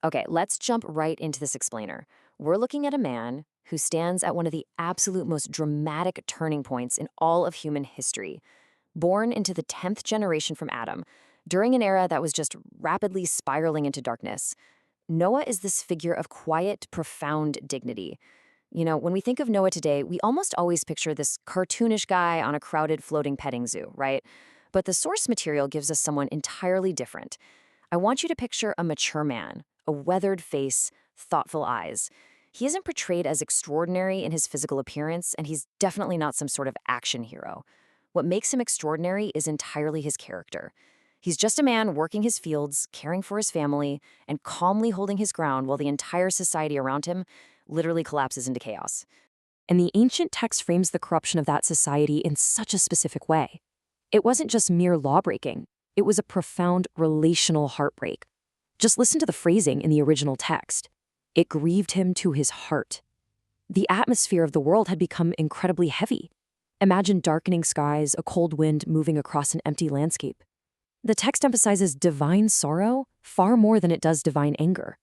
Okay, let's jump right into this explainer. We're looking at a man who stands at one of the absolute most dramatic turning points in all of human history. Born into the 10th generation from Adam, during an era that was just rapidly spiraling into darkness, Noah is this figure of quiet, profound dignity. When we think of Noah today, we almost always picture this cartoonish guy on a crowded floating petting zoo, right? But the source material gives us someone entirely different. I want you to picture a mature man, a weathered face, thoughtful eyes. He isn't portrayed as extraordinary in his physical appearance, and he's definitely not some sort of action hero. What makes him extraordinary is entirely his character. He's just a man working his fields, caring for his family, and calmly holding his ground while the entire society around him literally collapses into chaos. And the ancient text frames the corruption of that society in such a specific way. It wasn't just mere lawbreaking, it was a profound relational heartbreak. Just listen to the phrasing in the original text. It grieved him to his heart. The atmosphere of the world had become incredibly heavy. Imagine darkening skies, a cold wind moving across an empty landscape. The text emphasizes divine sorrow far more than it does divine anger.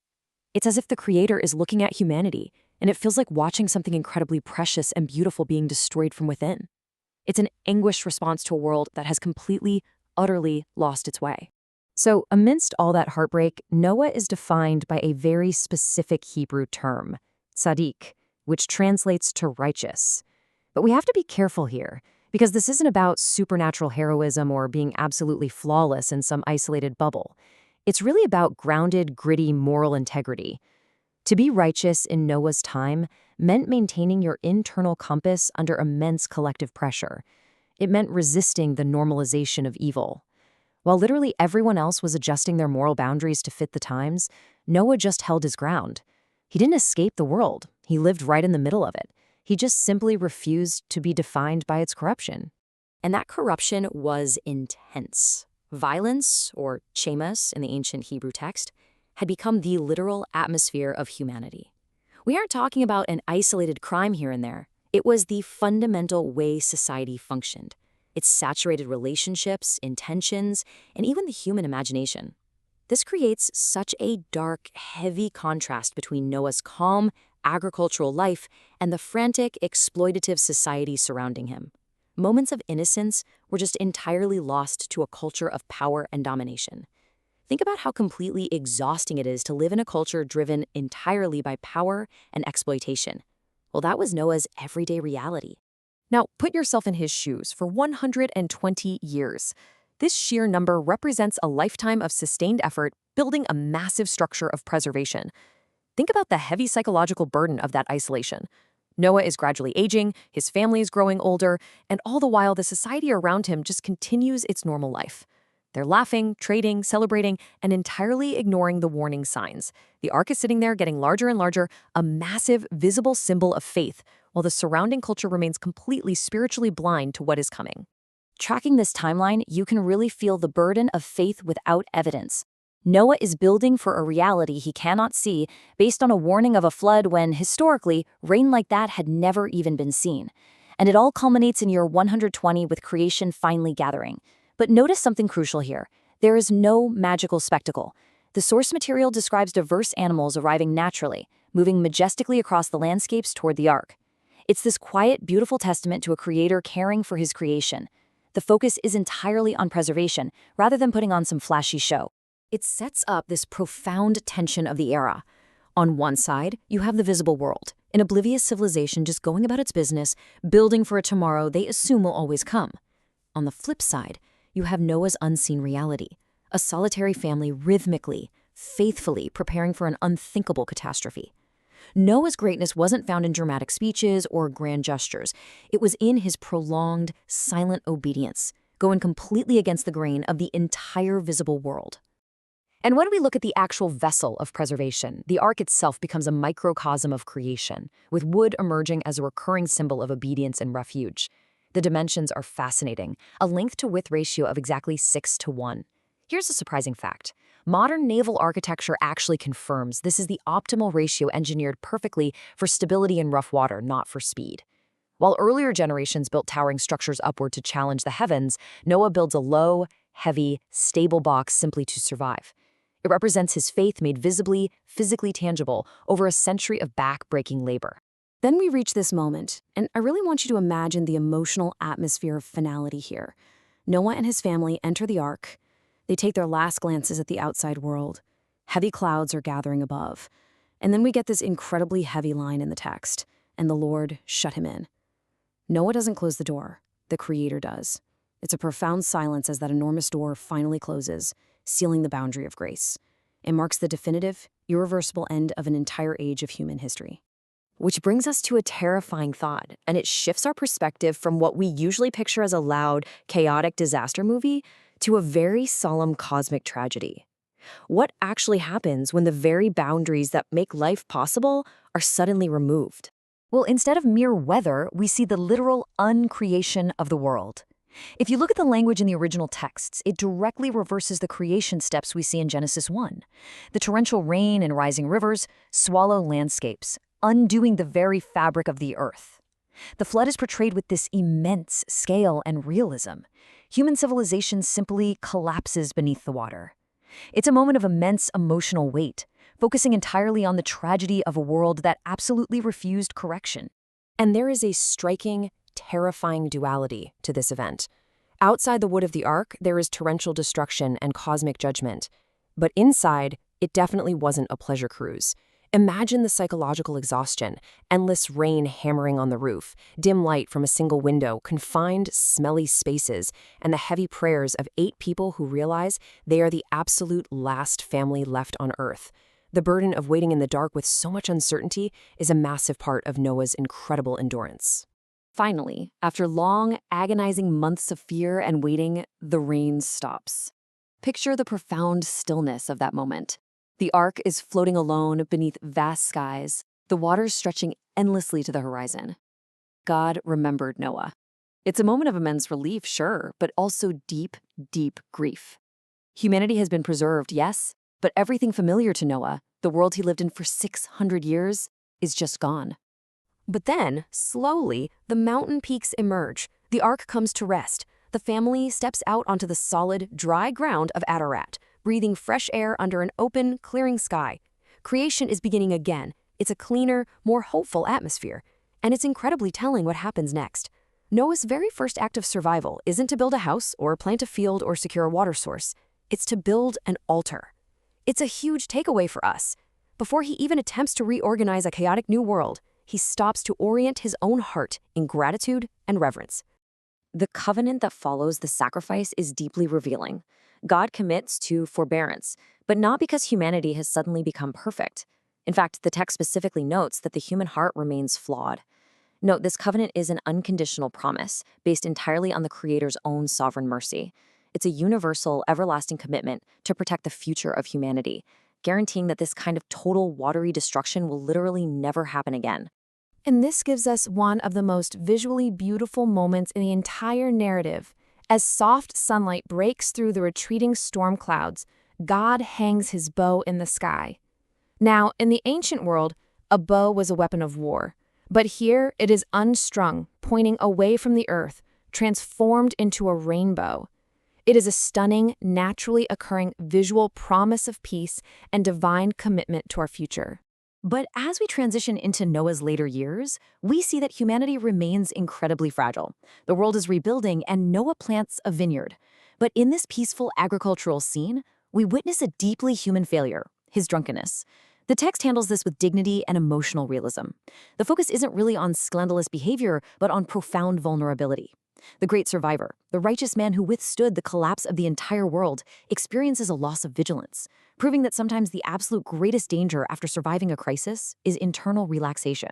It's as if the Creator is looking at humanity, and it feels like watching something incredibly precious and beautiful being destroyed from within. It's an anguished response to a world that has completely, utterly lost its way. So, amidst all that heartbreak, Noah is defined by a very specific Hebrew term, tzaddik, which translates to righteous. But we have to be careful here, because this isn't about supernatural heroism or being absolutely flawless in some isolated bubble. It's really about grounded, gritty moral integrity. To be righteous in Noah's time meant maintaining your internal compass under immense collective pressure. It meant resisting the normalization of evil. While literally everyone else was adjusting their moral boundaries to fit the times, Noah just held his ground. He didn't escape the world. He lived right in the middle of it. He just simply refused to be defined by its corruption. And that corruption was intense. Violence, or chemas in the ancient Hebrew text, had become the literal atmosphere of humanity. We aren't talking about an isolated crime here and there. It was the fundamental way society functioned. It saturated relationships, intentions, and even the human imagination. This creates such a dark, heavy contrast between Noah's calm, agricultural life and the frantic, exploitative society surrounding him. Moments of innocence were just entirely lost to a culture of power and domination. Think about how completely exhausting it is to live in a culture driven entirely by power and exploitation. Well, that was Noah's everyday reality. Now, put yourself in his shoes for 120 years. This sheer number represents a lifetime of sustained effort building a massive structure of preservation. Think about the heavy psychological burden of that isolation. Noah is gradually aging, his family is growing older, and all the while the society around him just continues its normal life. They're laughing, trading, celebrating, and entirely ignoring the warning signs. The ark is sitting there getting larger and larger, a massive, visible symbol of faith, while the surrounding culture remains completely spiritually blind to what is coming. Tracking this timeline, you can really feel the burden of faith without evidence. Noah is building for a reality he cannot see based on a warning of a flood when, historically, rain like that had never even been seen. And it all culminates in year 120 with creation finally gathering. But notice something crucial here. There is no magical spectacle. The source material describes diverse animals arriving naturally, moving majestically across the landscapes toward the ark. It's this quiet, beautiful testament to a creator caring for his creation. The focus is entirely on preservation, rather than putting on some flashy show. It sets up this profound tension of the era. On one side, you have the visible world, an oblivious civilization just going about its business, building for a tomorrow they assume will always come. On the flip side, you have Noah's unseen reality, a solitary family rhythmically, faithfully preparing for an unthinkable catastrophe. Noah's greatness wasn't found in dramatic speeches or grand gestures. It was in his prolonged, silent obedience, going completely against the grain of the entire visible world. And when we look at the actual vessel of preservation, the ark itself becomes a microcosm of creation, with wood emerging as a recurring symbol of obedience and refuge. The dimensions are fascinating, a length-to-width ratio of exactly 6:1. Here's a surprising fact. Modern naval architecture actually confirms this is the optimal ratio engineered perfectly for stability in rough water, not for speed. While earlier generations built towering structures upward to challenge the heavens, Noah builds a low, heavy, stable box simply to survive. It represents his faith made visibly, physically tangible over a century of back-breaking labor. Then we reach this moment, and I really want you to imagine the emotional atmosphere of finality here. Noah and his family enter the ark. They take their last glances at the outside world. Heavy clouds are gathering above. And then we get this incredibly heavy line in the text, and the Lord shut him in. Noah doesn't close the door. The Creator does. It's a profound silence as that enormous door finally closes, sealing the boundary of grace. It marks the definitive, irreversible end of an entire age of human history. Which brings us to a terrifying thought, and it shifts our perspective from what we usually picture as a loud, chaotic disaster movie to a very solemn cosmic tragedy. What actually happens when the very boundaries that make life possible are suddenly removed? Well, instead of mere weather, we see the literal uncreation of the world. If you look at the language in the original texts, it directly reverses the creation steps we see in Genesis 1. The torrential rain and rising rivers swallow landscapes, undoing the very fabric of the earth. The flood is portrayed with this immense scale and realism. Human civilization simply collapses beneath the water. It's a moment of immense emotional weight, focusing entirely on the tragedy of a world that absolutely refused correction. And there is a striking, terrifying duality to this event. Outside the wood of the ark, there is torrential destruction and cosmic judgment. But inside, it definitely wasn't a pleasure cruise. Imagine the psychological exhaustion, endless rain hammering on the roof, dim light from a single window, confined, smelly spaces, and the heavy prayers of 8 people who realize they are the absolute last family left on Earth. The burden of waiting in the dark with so much uncertainty is a massive part of Noah's incredible endurance. Finally, after long, agonizing months of fear and waiting, the rain stops. Picture the profound stillness of that moment. The ark is floating alone beneath vast skies, the waters stretching endlessly to the horizon. God remembered Noah. It's a moment of immense relief, sure, but also deep, deep grief. Humanity has been preserved, yes, but everything familiar to Noah, the world he lived in for 600 years, is just gone. But then, slowly, the mountain peaks emerge. The ark comes to rest. The family steps out onto the solid, dry ground of Ararat, breathing fresh air under an open, clearing sky. Creation is beginning again. It's a cleaner, more hopeful atmosphere. And it's incredibly telling what happens next. Noah's very first act of survival isn't to build a house or plant a field or secure a water source. It's to build an altar. It's a huge takeaway for us. Before he even attempts to reorganize a chaotic new world, he stops to orient his own heart in gratitude and reverence. The covenant that follows the sacrifice is deeply revealing. God commits to forbearance, but not because humanity has suddenly become perfect. In fact, the text specifically notes that the human heart remains flawed. Note, this covenant is an unconditional promise based entirely on the Creator's own sovereign mercy. It's a universal, everlasting commitment to protect the future of humanity, guaranteeing that this kind of total watery destruction will literally never happen again. And this gives us one of the most visually beautiful moments in the entire narrative. As soft sunlight breaks through the retreating storm clouds, God hangs his bow in the sky. Now, in the ancient world, a bow was a weapon of war. But here it is unstrung, pointing away from the earth, transformed into a rainbow. It is a stunning, naturally occurring visual promise of peace and divine commitment to our future. But as we transition into Noah's later years, we see that humanity remains incredibly fragile. The world is rebuilding, and Noah plants a vineyard. But in this peaceful agricultural scene, we witness a deeply human failure, his drunkenness. The text handles this with dignity and emotional realism. The focus isn't really on scandalous behavior, but on profound vulnerability. The great survivor, the righteous man who withstood the collapse of the entire world, experiences a loss of vigilance, proving that sometimes the absolute greatest danger after surviving a crisis is internal relaxation.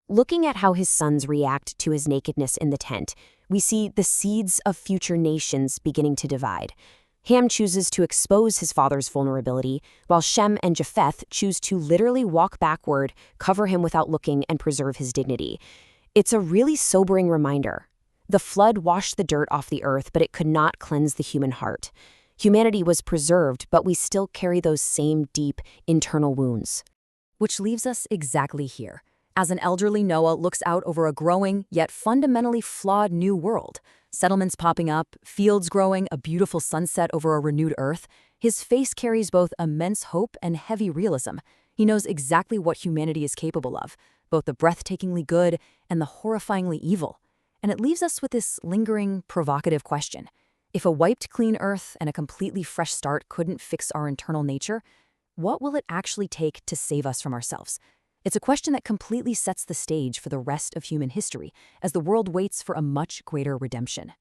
Looking at how his sons react to his nakedness in the tent, we see the seeds of future nations beginning to divide. Ham chooses to expose his father's vulnerability, while Shem and Japheth choose to literally walk backward, cover him without looking, and preserve his dignity. It's a really sobering reminder. The flood washed the dirt off the earth, but it could not cleanse the human heart. Humanity was preserved, but we still carry those same deep internal wounds. Which leaves us exactly here, As an elderly Noah looks out over a growing, yet fundamentally flawed new world, settlements popping up, fields growing, a beautiful sunset over a renewed earth, his face carries both immense hope and heavy realism. He knows exactly what humanity is capable of, both the breathtakingly good and the horrifyingly evil. And it leaves us with this lingering, provocative question. If a wiped clean earth and a completely fresh start couldn't fix our internal nature, what will it actually take to save us from ourselves? It's a question that completely sets the stage for the rest of human history as the world waits for a much greater redemption.